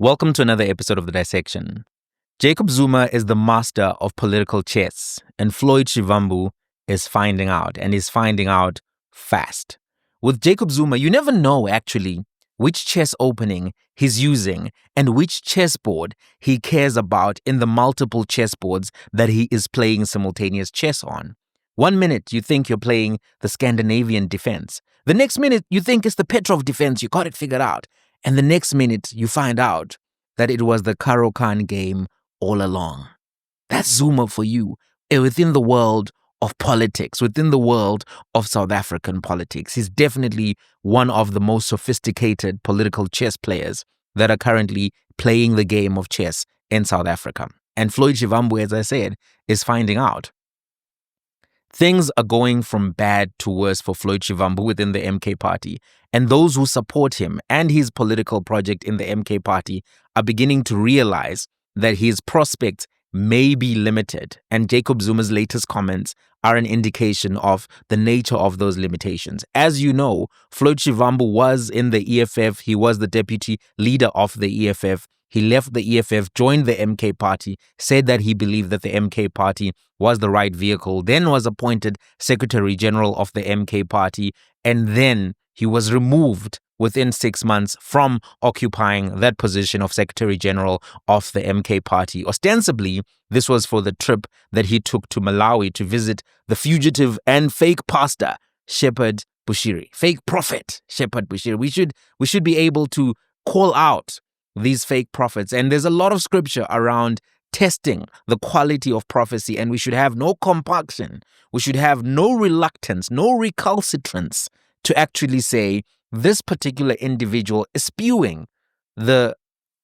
Welcome to another episode of The Dissection. Jacob Zuma is the master of political chess, and Floyd Shivambu is finding out, and is finding out fast. With Jacob Zuma, you never know actually which chess opening he's using and which chessboard he cares about in the multiple chessboards that he is playing simultaneous chess on. 1 minute you think you're playing the Scandinavian defense. The next minute you think it's the Petrov defense, you got it figured out. And the next minute, you find out that it was the Karo Khan game all along. That's Zuma for you, within the world of politics, within the world of South African politics. He's definitely one of the most sophisticated political chess players that are currently playing the game of chess in South Africa. And Floyd Shivambu, as I said, is finding out. Things are going from bad to worse for Floyd Shivambu within the MK party, and those who support him and his political project in the MK party are beginning to realize that his prospects may be limited, and Jacob Zuma's latest comments are an indication of the nature of those limitations. As you know, Floyd Shivambu was in the EFF, he was the deputy leader of the EFF. He left the EFF, joined the MK party, said that he believed that the MK party was the right vehicle, then was appointed Secretary General of the MK party, and then he was removed within 6 months from occupying that position of Secretary General of the MK party. Ostensibly, this was for the trip that he took to Malawi to visit the fugitive and fake pastor, Shepherd Bushiri. Fake prophet, Shepherd Bushiri. We should be able to call out these fake prophets. And there's a lot of scripture around testing the quality of prophecy, and we should have no compunction. We should have no reluctance, no recalcitrance to actually say this particular individual is spewing the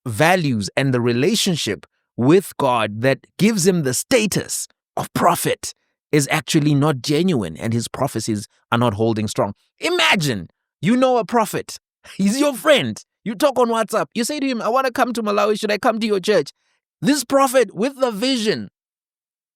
values and the relationship with God that gives him the status of prophet is actually not genuine, and his prophecies are not holding strong. Imagine you know a prophet. He's your friend. You talk on WhatsApp. You say to him, I want to come to Malawi. Should I come to your church? This prophet with the vision,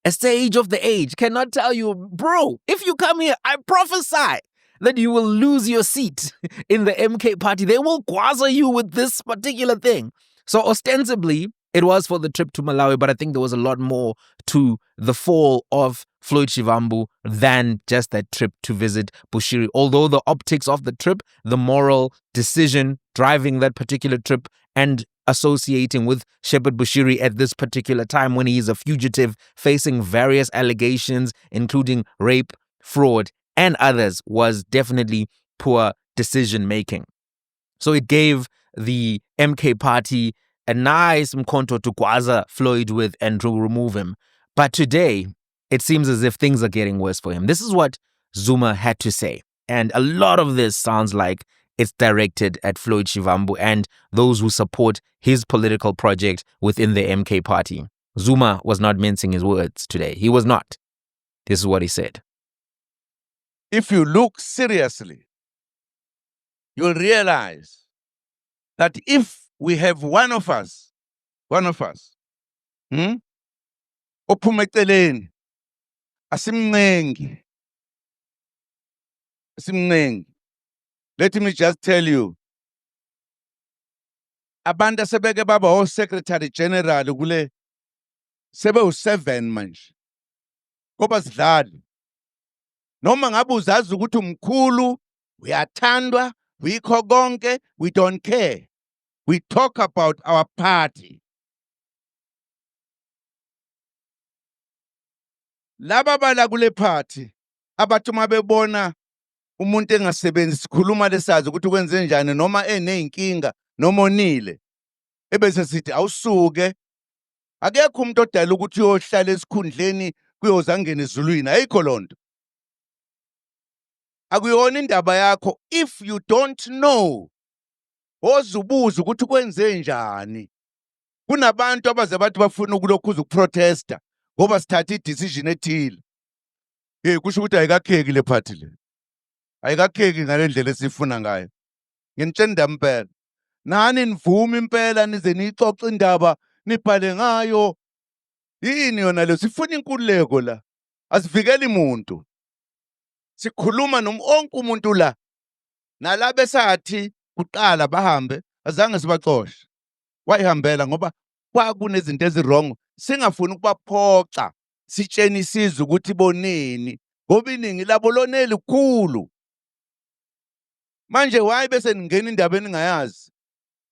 a sage of the age, cannot tell you, bro, if you come here, I prophesy that you will lose your seat in the MK party. They will quasar you with this particular thing. So ostensibly, it was for the trip to Malawi, but I think there was a lot more to the fall of Floyd Shivambu than just that trip to visit Bushiri. Although the optics of the trip, the moral decision driving that particular trip and associating with Shepherd Bushiri at this particular time when he is a fugitive facing various allegations, including rape, fraud, and others, was definitely poor decision making. So it gave the MK party a nice mkonto to kwaza Floyd with and to remove him. But today, it seems as if things are getting worse for him. This is what Zuma had to say. And a lot of this sounds like it's directed at Floyd Shivambu and those who support his political project within the MK party. Zuma was not mincing his words today. He was not. This is what he said. If you look seriously, you'll realize that if we have one of us, ophumeceleni, asimnengi. Let me just tell you, abantu asebeke baba o-Secretary General kule sebe u-7 manje. Ngoba sidlali. Noma ngabe uzazi ukuthi umkhulu, uyathandwa, uyikho konke, we don't care. We talk about our party. Laba bala kule party, abathi uma bebona umuntu engasebenzi sikhuluma lesazi ukuthi kwenze njani noma eneyinkinga noma onile. Ebese sithi awusuke. Akekho umuntu odala ukuthi uyohlala esikhundleni kuyozangena ezulwini. Ayikho lonto. Akuyona indaba yakho if you don't know. Ozubuza ukuthi kwenze njani. Kunabantu abaze bathi bafuna ukulokhuza ukuprotesta ngoba sithatha idecision ethile. Kusho ukuthi ayikakheki le party le. Ayikakheki ngalendlela esifuna ngayo. Nginitshela impela. Nani nivuma impela nize nixoxe indaba nibhale ngayo. Yini yona le sifuna inkululeko la. Asivikeli umuntu. Sikhuluma onke umuntu la. Nalabe sathi kuqala bahambe azange sibaxoshe. wayihambela ngoba kwakunezinto ezirong, singafuni ukubaphoxa sitsheni isizwe ukuthi boneni ngoba iningi labo loneli likhulu. Manje why bese ningena indaba eningayazi?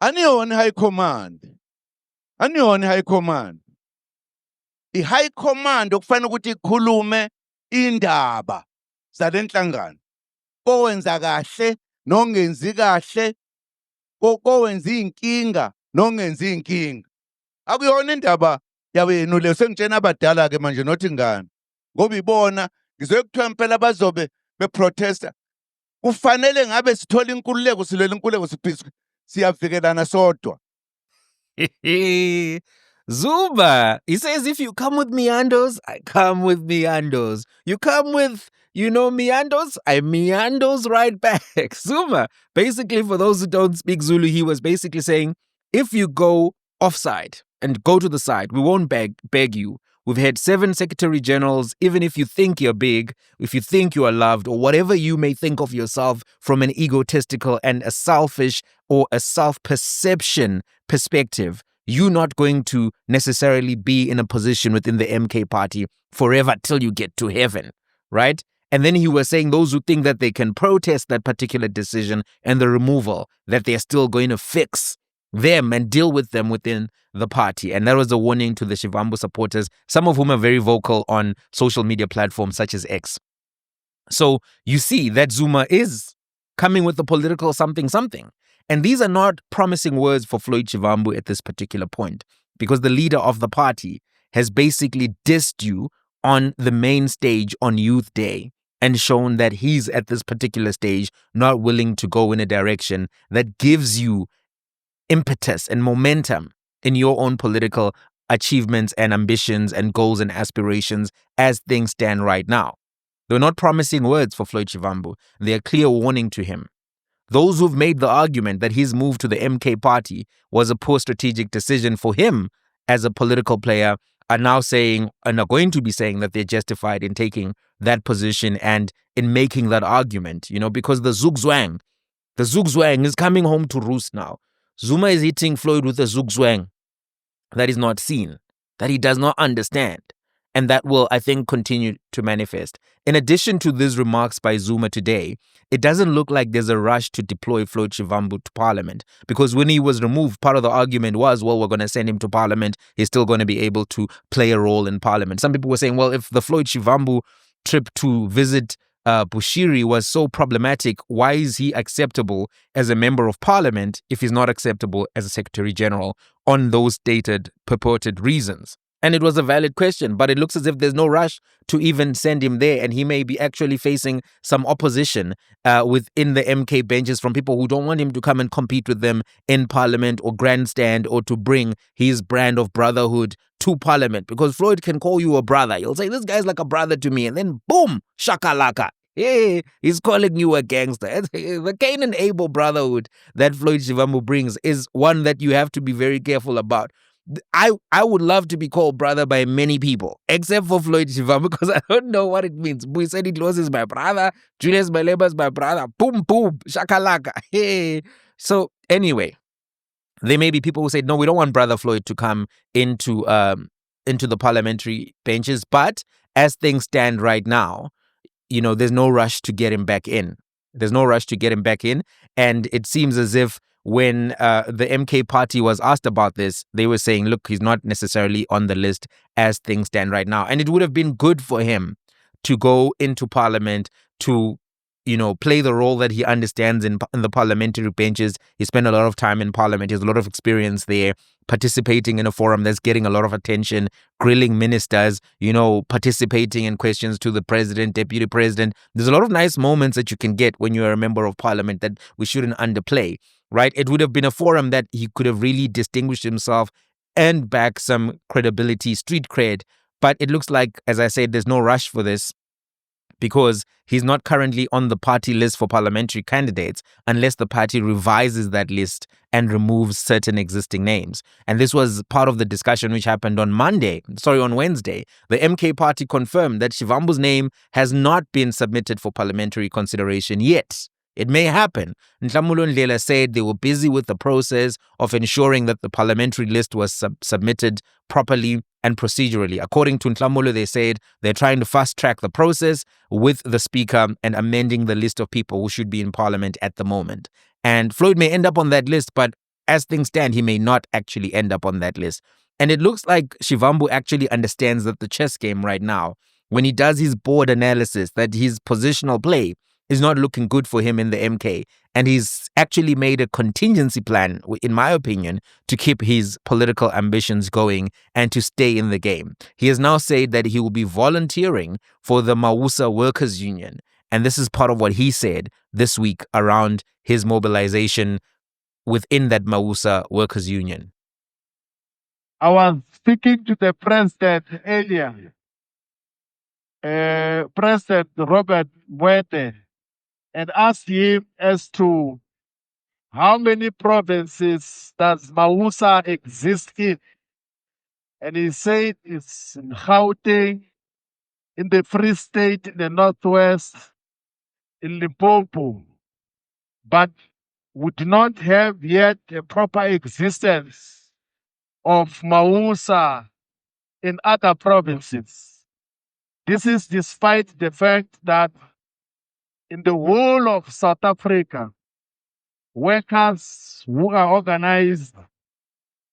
Aniyona i-high command, aniyona i-high command. I-high command okufanele ukuthi ikhulume indaba zalenhlangano, kowenza kahle nongenzi kahle, kowenza inkinga nongenza inkinga. Akuyona indaba yabenu leyo. Sengitshena abadala ke manje nothi ngani, ngoba ibona ngizoye kuthiwa impela bazobe beprotesta. Kufanele ngabe sithola inkululeko, silwela inkululeko, siyavikelana sodwa. Zuma, he says, if you come with meanders, I come with meanders. You come with, meanders, I meanders right back. Zuma, basically, for those who don't speak Zulu, he was basically saying, if you go offside and go to the side, we won't beg you. We've had 7 secretary generals. Even if you think you're big, if you think you are loved, or whatever you may think of yourself from an egotistical and a selfish or a self-perception perspective, you're not going to necessarily be in a position within the MK party forever till you get to heaven, right? And then he was saying those who think that they can protest that particular decision and the removal, that they're still going to fix them and deal with them within the party. And that was a warning to the Shivambu supporters, some of whom are very vocal on social media platforms such as X. So you see that Zuma is coming with a political something. And these are not promising words for Floyd Shivambu at this particular point, because the leader of the party has basically dissed you on the main stage on Youth Day and shown that he's at this particular stage not willing to go in a direction that gives you impetus and momentum in your own political achievements and ambitions and goals and aspirations as things stand right now. They're not promising words for Floyd Shivambu. They're a clear warning to him. Those who've made the argument that his move to the MK party was a poor strategic decision for him as a political player are now saying, and are going to be saying, that they're justified in taking that position and in making that argument, because the Zugzwang is coming home to roost now. Zuma is hitting Floyd with a Zugzwang that is not seen, that he does not understand, and that will, I think, continue to manifest. In addition to these remarks by Zuma today, it doesn't look like there's a rush to deploy Floyd Shivambu to Parliament, because when he was removed, part of the argument was, well, we're going to send him to Parliament. He's still going to be able to play a role in Parliament. Some people were saying, well, if the Floyd Shivambu trip to visit Bushiri was so problematic, why is he acceptable as a member of Parliament if he's not acceptable as a Secretary General on those stated purported reasons? And it was a valid question, but it looks as if there's no rush to even send him there, and he may be actually facing some opposition within the MK benches from people who don't want him to come and compete with them in Parliament or grandstand or to bring his brand of brotherhood to Parliament. Because Floyd can call you a brother. He'll say, this guy's like a brother to me, and then boom, shakalaka. Hey, he's calling you a gangster. The Cain and Abel brotherhood that Floyd Shivambu brings is one that you have to be very careful about. I would love to be called brother by many people, except for Floyd Shivambu, because I don't know what it means. Buiseni Close is my brother. Julius Malema is my brother. Boom, boom, shakalaka. Hey. So anyway, there may be people who say, no, we don't want Brother Floyd to come into the parliamentary benches. But as things stand right now, there's no rush to get him back in. And it seems as if when the MK party was asked about this, they were saying, look, he's not necessarily on the list as things stand right now. And it would have been good for him to go into Parliament to, play the role that he understands in the parliamentary benches. He spent a lot of time in Parliament. He has a lot of experience there, participating in a forum that's getting a lot of attention, grilling ministers, participating in questions to the president, deputy president. There's a lot of nice moments that you can get when you're a member of Parliament that we shouldn't underplay, right? It would have been a forum that he could have really distinguished himself and back some credibility, street cred. But it looks like, as I said, there's no rush for this, because he's not currently on the party list for parliamentary candidates unless the party revises that list and removes certain existing names. And this was part of the discussion which happened on Wednesday. The MK party confirmed that Shivambu's name has not been submitted for parliamentary consideration yet. It may happen. Nhlamulo Ndlela said they were busy with the process of ensuring that the parliamentary list was submitted properly and procedurally. According to Nhlamulo, they said they're trying to fast track the process with the speaker and amending the list of people who should be in parliament at the moment. And Floyd may end up on that list, but as things stand, he may not actually end up on that list. And it looks like Shivambu actually understands that the chess game right now, when he does his board analysis, that his positional play is not looking good for him in the MK. And he's actually made a contingency plan, in my opinion, to keep his political ambitions going and to stay in the game. He has now said that he will be volunteering for the Mausa Workers Union. And this is part of what he said this week around his mobilization within that Mausa Workers Union. I was speaking to the president earlier, President Robert Mwete, and asked him as to how many provinces does Mausa exist in. And he said it's in Gauteng, in the Free State, in the Northwest, in Limpopo, but we do not have yet a proper existence of Mausa in other provinces. This is despite the fact that in the whole of South Africa, workers who are organized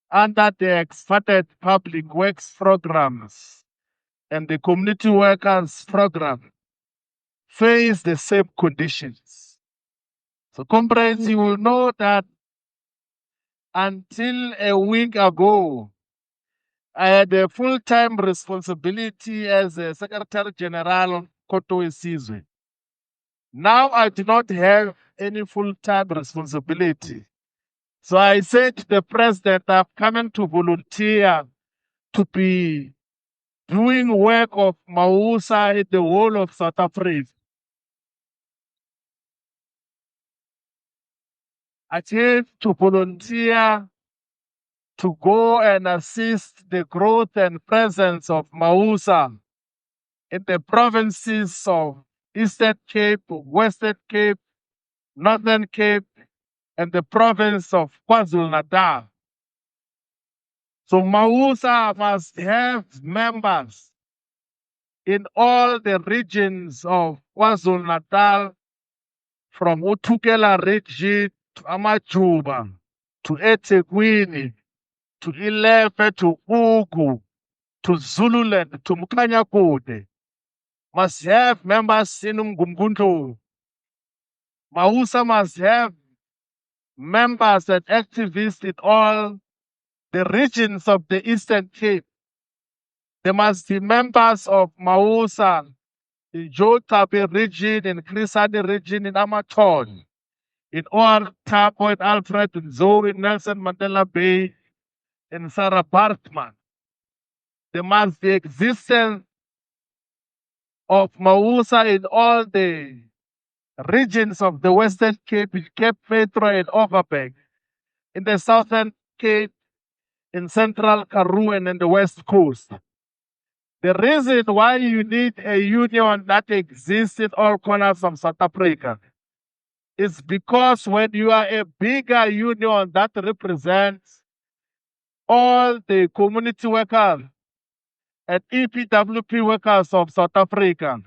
under the expanded public works programs and the community workers program face the same conditions. So, comrades, you will know that until a week ago, I had a full-time responsibility as a Secretary General Koto Sizwe. Now I do not have any full-time responsibility. So I said to the president, I'm coming to volunteer to be doing work of Mausa in the whole of South Africa. I came to volunteer to go and assist the growth and presence of Mausa in the provinces of Eastern Cape, Western Cape, Northern Cape, and the province of KwaZulu-Natal. So Mausa must have members in all the regions of KwaZulu-Natal, from Utukela region to Amajuba, to eThekwini, to Ilefe, to Ugu, to Zululand, to Mukanyakode. Must have members in Umgumgunto. Mausa must have members and activists in all the regions of the Eastern Cape. There must be members of Mausa in Jotabe region, in Krisani region, in Amaton, in OR Tapo, in Alfred, in Zoe, in Nelson Mandela Bay, in Sarah Bartman. There must be existence of Mausa in all the regions of the Western Cape, in Cape Metro and Overberg, in the Southern Cape, in Central Karoo and in the West Coast. The reason why you need a union that exists in all corners of South Africa is because when you are a bigger union that represents all the community workers and EPWP workers of South Africa,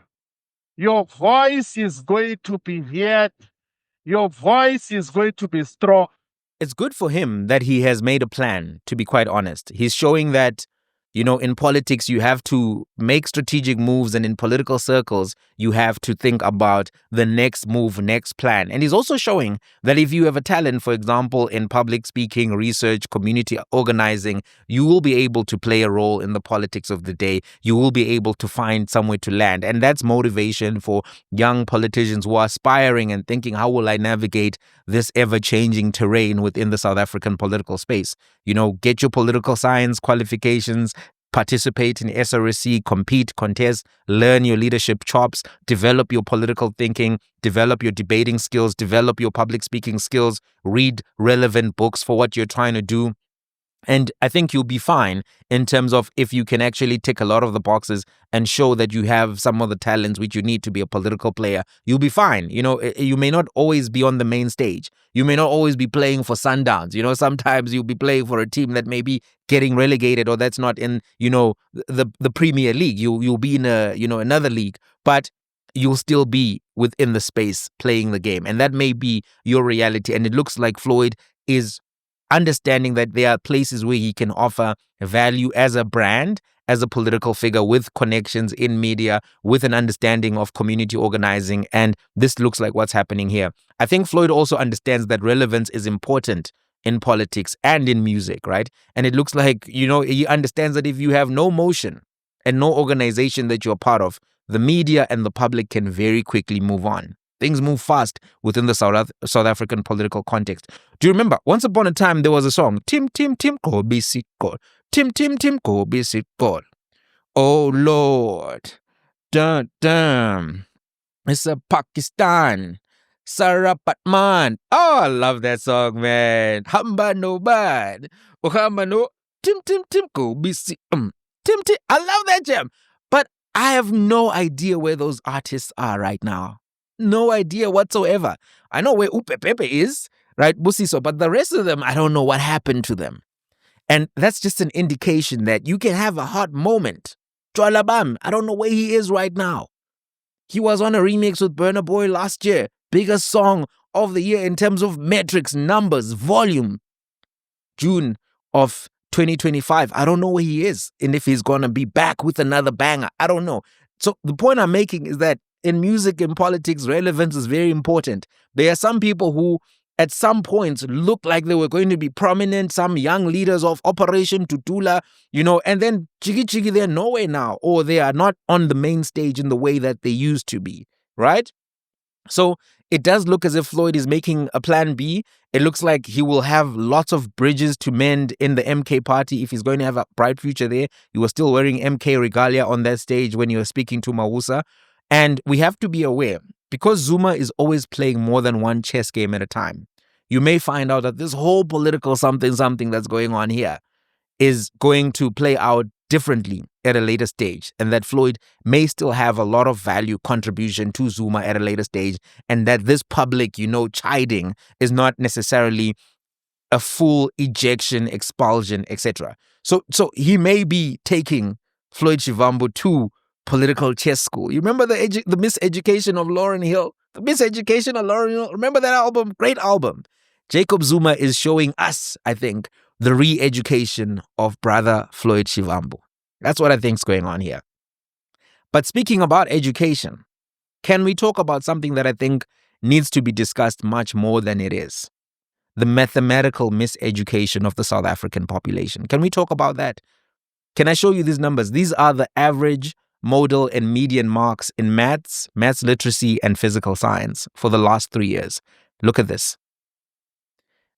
your voice is going to be heard, your voice is going to be strong. It's good for him that he has made a plan, to be quite honest. He's showing that, in politics, you have to make strategic moves, and in political circles, you have to think about the next move, next plan. And he's also showing that if you have a talent, for example, in public speaking, research, community organizing, you will be able to play a role in the politics of the day. You will be able to find somewhere to land. And that's motivation for young politicians who are aspiring and thinking, how will I navigate this ever-changing terrain within the South African political space? Get your political science qualifications, participate in SRSC, compete, contest, learn your leadership chops, develop your political thinking, develop your debating skills, develop your public speaking skills, read relevant books for what you're trying to do. And I think you'll be fine in terms of if you can actually tick a lot of the boxes and show that you have some of the talents which you need to be a political player. You'll be fine. You may not always be on the main stage. You may not always be playing for Sundowns. Sometimes you'll be playing for a team that may be getting relegated or that's not in, the Premier League. You'll be in another league, but you'll still be within the space playing the game. And that may be your reality. And it looks like Floyd is understanding that there are places where he can offer value as a brand, as a political figure with connections in media, with an understanding of community organizing. And this looks like what's happening here. I think Floyd also understands that relevance is important in politics and in music, right? And it looks like, he understands that if you have no motion and no organization that you're part of, the media and the public can very quickly move on. Things move fast within the South African political context. Do you remember? Once upon a time, there was a song, Tim, Tim, Tim, go be sick, God. Tim, Tim, Tim, go be sick, God. Oh, Lord. Dun, dun. It's a Pakistan. Sarapatman. Oh, I love that song, man. Hamba no bad. Oh, hamba no. Tim, Tim, Tim, go be sick. Tim, Tim. I love that jam. But I have no idea where those artists are right now. No idea whatsoever. I know where Upepepe is, right? Busiso, but the rest of them, I don't know what happened to them. And that's just an indication that you can have a hot moment. Joalabam, I don't know where he is right now. He was on a remix with Burna Boy last year. Biggest song of the year in terms of metrics, numbers, volume. June of 2025. I don't know where he is and if he's going to be back with another banger. I don't know. So the point I'm making is that in music and politics, relevance is very important. There are some people who at some points looked like they were going to be prominent, some young leaders of Operation Tutula, and then chigi, they're nowhere now, or they are not on the main stage in the way that they used to be, right? So it does look as if Floyd is making a plan B. It looks like he will have lots of bridges to mend in the MK party if he's going to have a bright future there. He was still wearing MK regalia on that stage when he was speaking to Mawusa. And we have to be aware, because Zuma is always playing more than one chess game at a time, you may find out that this whole political something that's going on here is going to play out differently at a later stage, and that Floyd may still have a lot of value contribution to Zuma at a later stage, and that this public, chiding is not necessarily a full ejection, expulsion, etc. So he may be taking Floyd Shivambu to political chess school. You remember the Miseducation of Lauryn Hill? The Miseducation of Lauryn Hill? Remember that album? Great album. Jacob Zuma is showing us, I think, the re-education of brother Floyd Shivambu. That's what I think is going on here. But speaking about education, can we talk about something that I think needs to be discussed much more than it is? The mathematical miseducation of the South African population. Can we talk about that? Can I show you these numbers? These are the average, modal, and median marks in maths literacy, and physical science for the last 3 years. Look at this.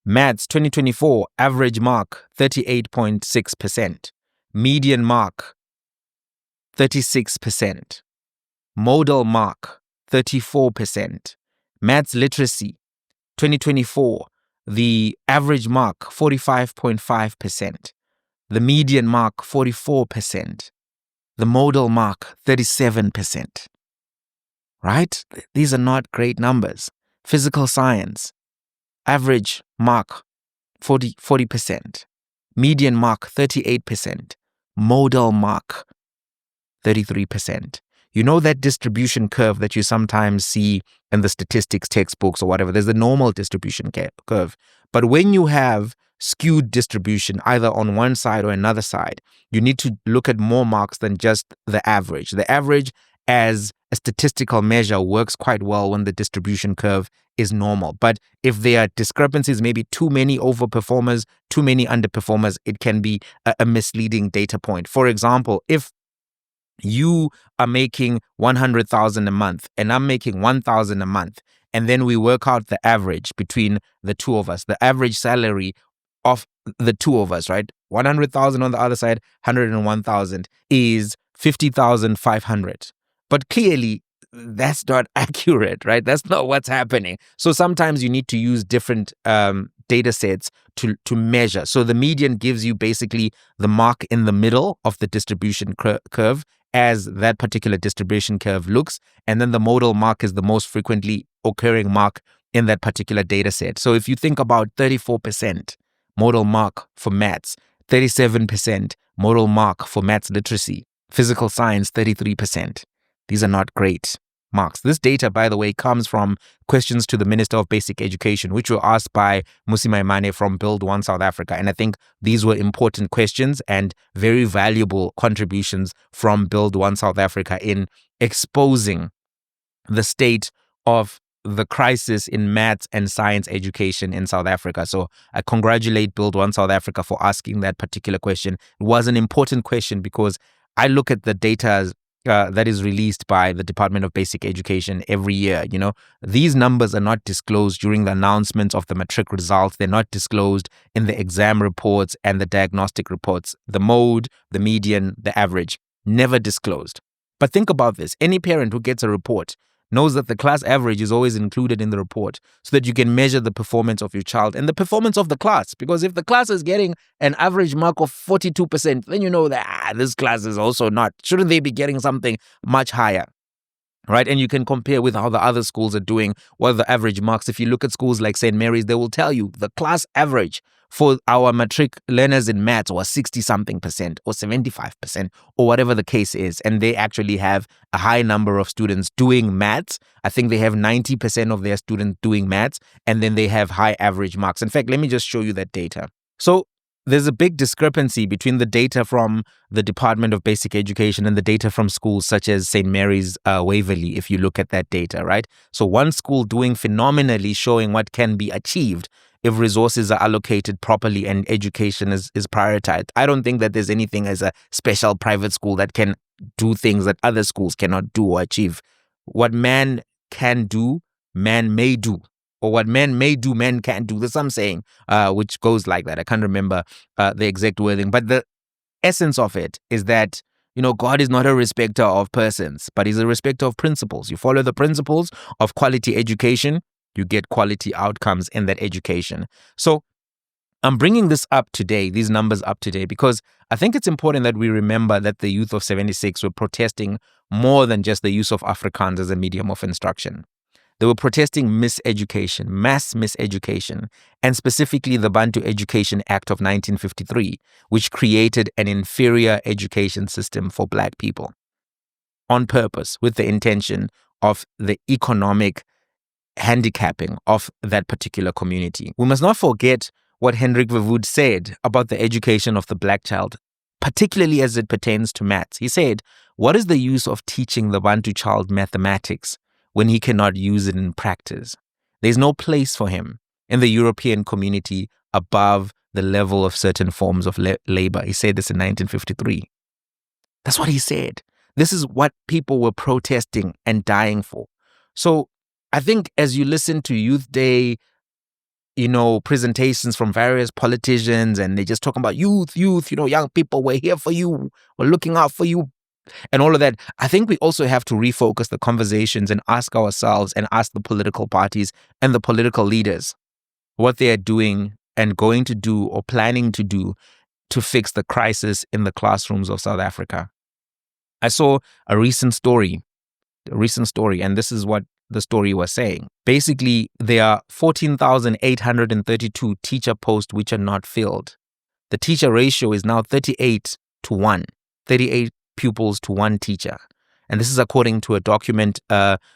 Maths 2024, average mark 38.6%. Median mark 36%. Modal mark 34%. Maths literacy 2024, the average mark 45.5%. The median mark 44%. The modal mark 37%. Right? These are not great numbers. Physical science, average mark 40%. Median mark 38%. Modal mark 33%. You know that distribution curve that you sometimes see in the statistics textbooks or whatever? There's the normal distribution curve. But when you have skewed distribution either on one side or another side, you need to look at more marks than just the average. The average as a statistical measure works quite well when the distribution curve is normal. But if there are discrepancies, maybe too many overperformers, too many underperformers, it can be a misleading data point. For example, if you are making 100,000 a month and I'm making 1,000 a month, and then we work out the average between the two of us, the average salary of the two of us, right? 100,000 on the other side, 101,000 is 50,500. But clearly, that's not accurate, right? That's not what's happening. So sometimes you need to use different data sets to measure. So the median gives you basically the mark in the middle of the distribution curve as that particular distribution curve looks. And then the modal mark is the most frequently occurring mark in that particular data set. So if you think about 34% modal mark for maths, 37% modal mark for maths literacy, physical science, 33%. These are not great marks. This data, by the way, comes from questions to the Minister of Basic Education, which were asked by Musi Maimane from Build One South Africa. And I think these were important questions and very valuable contributions from Build One South Africa in exposing the state of the crisis in maths and science education in South Africa. So I congratulate Build One South Africa for asking that particular question. It was an important question because I look at the data that is released by the Department of Basic Education every year. You know, these numbers are not disclosed during the announcements of the matric results. They're not disclosed in the exam reports and the diagnostic reports. The mode, the median, the average, never disclosed. But think about this. Any parent who gets a report knows that the class average is always included in the report so that you can measure the performance of your child and the performance of the class. Because if the class is getting an average mark of 42%, then you know that this class is also not. Shouldn't they be getting something much higher? Right? And you can compare with how the other schools are doing, what are the average marks. If you look at schools like St. Mary's, they will tell you the class average for our matric learners in maths was 60-something% or 75% or whatever the case is. And they actually have a high number of students doing maths. I think they have 90% of their students doing maths, and then they have high average marks. In fact, let me just show you that data. So there's a big discrepancy between the data from the Department of Basic Education and the data from schools such as St. Mary's Waverley, if you look at that data, right? So one school doing phenomenally, showing what can be achieved if resources are allocated properly and education is prioritized. I don't think that there's anything as a special private school that can do things that other schools cannot do or achieve. What man can do, man may do. Or what men may do, men can't do. There's some saying which goes like that. I can't remember the exact wording. But the essence of it is that, you know, God is not a respecter of persons, but he's a respecter of principles. You follow the principles of quality education, you get quality outcomes in that education. So I'm bringing this up today, these numbers up today, because I think it's important that we remember that the youth of 76 were protesting more than just the use of Afrikaans as a medium of instruction. They were protesting miseducation, mass miseducation, and specifically the Bantu Education Act of 1953, which created an inferior education system for Black people on purpose with the intention of the economic handicapping of that particular community. We must not forget what Hendrik Verwoerd said about the education of the Black child, particularly as it pertains to maths. He said, "What is the use of teaching the Bantu child mathematics when he cannot use it in practice? There's no place for him in the European community above the level of certain forms of labor." He said this in 1953. That's what he said. This is what people were protesting and dying for. So I think as you listen to Youth Day, you know, presentations from various politicians, and they just talking about youth, you know, young people, we're here for you, we're looking out for you, and all of that, I think we also have to refocus the conversations and ask ourselves and ask the political parties and the political leaders what they are doing and going to do or planning to do to fix the crisis in the classrooms of South Africa. I saw a recent story, and this is what the story was saying. Basically, there are 14,832 teacher posts which are not filled. The teacher ratio is now 38 to 1, 38 pupils to 1 teacher. And this is according to a document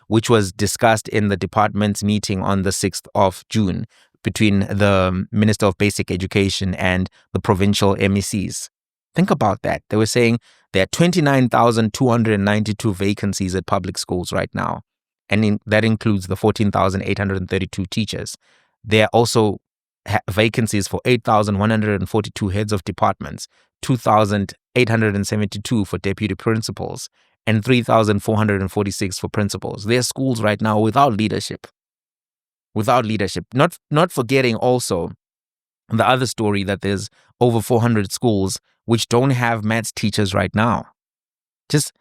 which was discussed in the department's meeting on the 6th of June between the Minister of Basic Education and the provincial MECs. Think about that. They were saying there are 29,292 vacancies at public schools right now. And that includes the 14,832 teachers. There are also vacancies for 8,142 heads of departments, 2,872 for deputy principals, and 3,446 for principals. There are schools right now without leadership. Not forgetting also the other story that there's over 400 schools which don't have maths teachers right now. This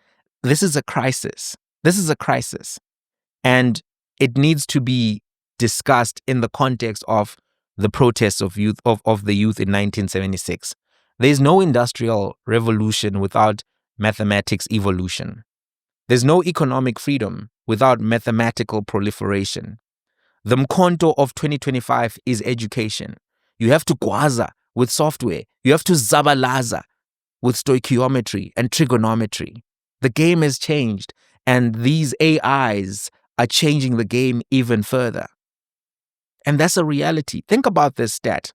is a crisis. And it needs to be discussed in the context of the protests of the youth in 1976. There's no industrial revolution without mathematics evolution. There's no economic freedom without mathematical proliferation. The mkhonto of 2025 is education. You have to gwaza with software. You have to zabalaza with stoichiometry and trigonometry. The game has changed, and these AIs are changing the game even further. And that's a reality. Think about this stat.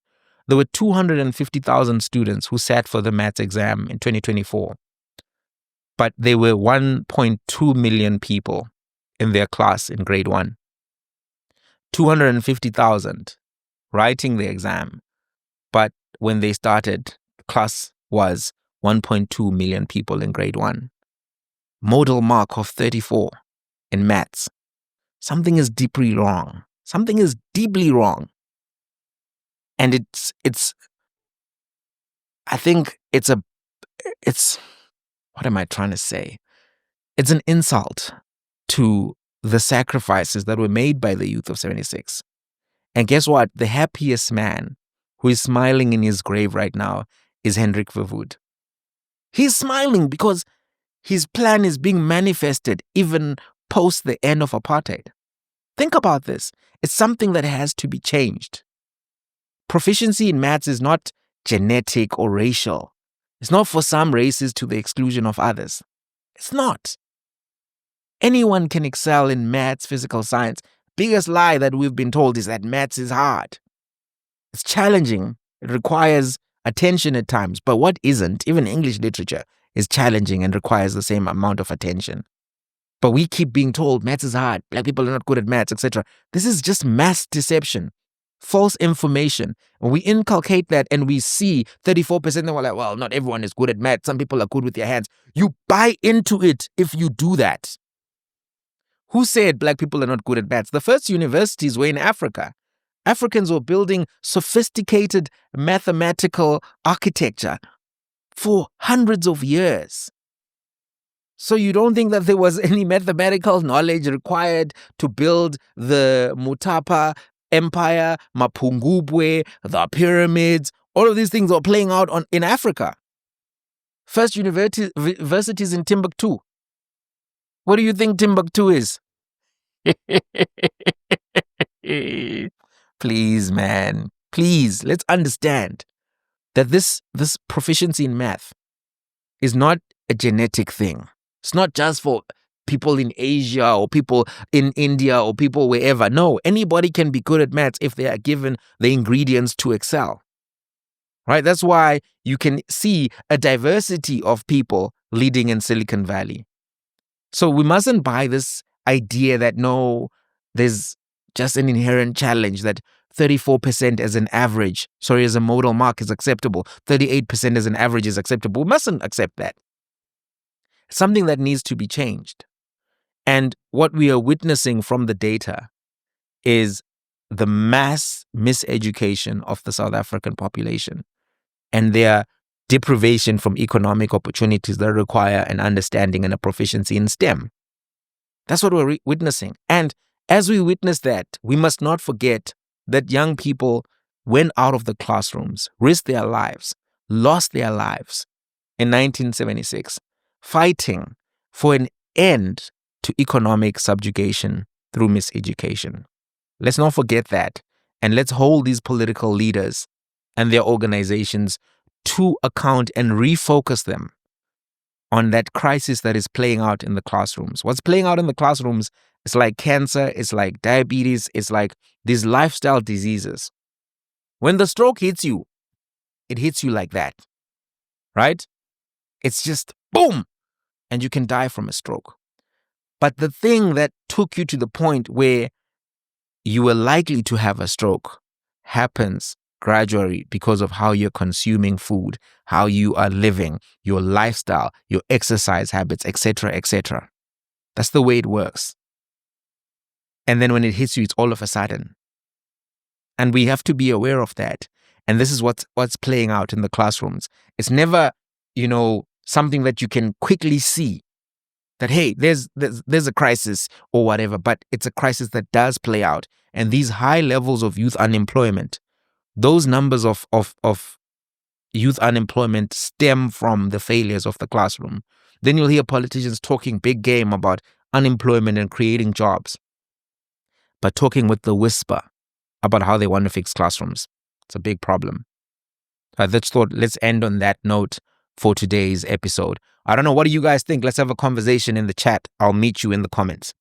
There were 250,000 students who sat for the maths exam in 2024, but there were 1.2 million people in their class in grade 1. 250,000 writing the exam, but when they started, the class was 1.2 million people in grade 1. Modal mark of 34 in maths. Something is deeply wrong. Something is deeply wrong. And I think it's what am I trying to say? It's an insult to the sacrifices that were made by the youth of 76. And guess what? The happiest man who is smiling in his grave right now is Hendrik Verwoerd. He's smiling because his plan is being manifested even post the end of apartheid. Think about this. It's something that has to be changed. Proficiency in maths is not genetic or racial. It's not for some races to the exclusion of others. It's not. Anyone can excel in maths, physical science. Biggest lie that we've been told is that maths is hard. It's challenging. It requires attention at times. But what isn't, even English literature, is challenging and requires the same amount of attention. But we keep being told maths is hard, black people are not good at maths, etc. This is just mass deception, false information. When we inculcate that and we see 34%, and we're like, well, not everyone is good at maths. Some people are good with their hands. You buy into it if you do that. Who said black people are not good at maths? The first universities were in Africa. Africans were building sophisticated mathematical architecture for hundreds of years. So you don't think that there was any mathematical knowledge required to build the Mutapa Empire, Mapungubwe, the pyramids? All of these things are playing out in Africa. First universities in Timbuktu. What do you think Timbuktu is? Please, man. Please, let's understand that this proficiency in math is not a genetic thing. It's not just for people in Asia or people in India or people wherever. No, anybody can be good at maths if they are given the ingredients to excel. Right? That's why you can see a diversity of people leading in Silicon Valley. So we mustn't buy this idea that no, there's just an inherent challenge that 34% as an average, as a modal mark is acceptable. 38% as an average is acceptable. We mustn't accept that. Something that needs to be changed. And what we are witnessing from the data is the mass miseducation of the South African population and their deprivation from economic opportunities that require an understanding and a proficiency in STEM. That's what we're witnessing. And as we witness that, we must not forget that young people went out of the classrooms, risked their lives, lost their lives in 1976, fighting for an end to economic subjugation through miseducation. Let's not forget that. And let's hold these political leaders and their organizations to account and refocus them on that crisis that is playing out in the classrooms. What's playing out in the classrooms is like cancer, it's like diabetes, it's like these lifestyle diseases. When the stroke hits you, it hits you like that, right? It's just boom, and you can die from a stroke. But the thing that took you to the point where you were likely to have a stroke happens gradually because of how you're consuming food, how you are living, your lifestyle, your exercise habits, etc., etc. That's the way it works. And then when it hits you, it's all of a sudden. And we have to be aware of that. And this is what's playing out in the classrooms. It's never, something that you can quickly see that, hey, there's a crisis or whatever, but it's a crisis that does play out. And these high levels of youth unemployment those numbers of youth unemployment stem from the failures of the classroom. Then you'll hear politicians talking big game about unemployment and creating jobs, but talking with the whisper about how they want to fix classrooms. It's a big problem. Let's end on that note for today's episode. I don't know, what do you guys think? Let's have a conversation in the chat. I'll meet you in the comments.